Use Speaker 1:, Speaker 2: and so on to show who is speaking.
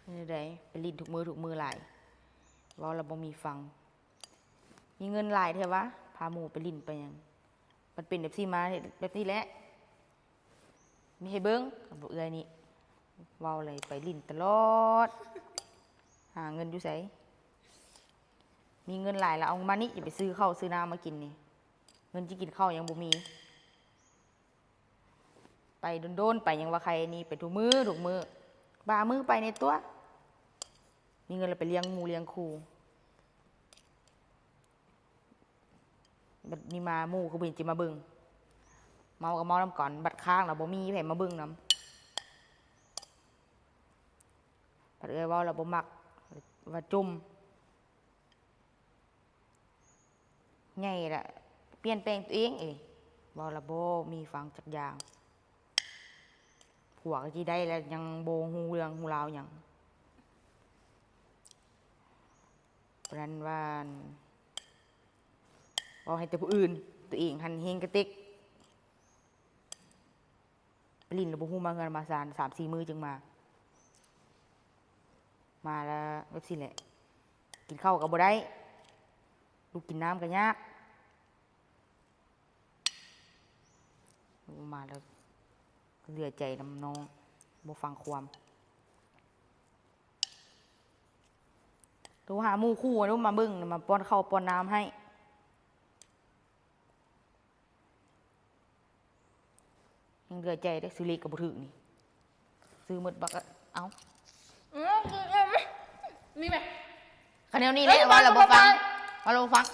Speaker 1: นี่ได้ไปลิ้นถูกมือหลายว่าเราบ่มีฟังมีเงินหลายเถอะวะพาหมูไปลิ้นไปยังมันเป็นแบบซี่มาแบบนี้แหละมีให้เบิ้งกับเอื้อยนี่ว่าเลยไปลิ้นตลอดหาเงินอยู่ไสมีเงินหลายแล้วเอามานี่อย่าไปซื้อข้าวซื้อน้ำมากินนี่เงินจะกินข้าวยังบ่มีไปโดนๆไปยังว่าใครนี่ไปถูกมือบามือไปในตัวมีเงินเราไปเลี้ยงหมูเลี้ยงคูบัดนี้มาหมูก็บินจิมาเบึงเมากับเมาน้ำก่อนบัดข้างเราบ่มีแผ่มาเบึงน้ำบัดเอ้ยว่าเราบ่มักว่าจุ่มไงล่ะเปลี่ยนแปลงตัวเองว่าเราบ่มีฟังจักอย่างผัวก็ที่ได้แล้วยังโบหูเรื่องหูราวอย่างเพราะนั้นว่าเอาให้แต่ผู้อื่นตัวเองหันเฮงกระติกปลินระบุหูมาเงินมาสาร3-4 มื้อจึงมาแล้วแบบสิแหละกินข้าวกับบ่ได้ลูกกินน้ำก็ยากมาแล้วเหลือใจน้ำน้องบ่ฟังความตัวหาหมู่คู่นู้มาเบึ้งมาป้อนข้าวป้อนน้ำให้ยังเหลือใจได้ซื้อเล็กกับบุตรนี่ซื้อหมดบักเอา
Speaker 2: นี่ไหม
Speaker 1: คะแนนนี้แหละว่าเราบ่ฟังว่าเราฟัง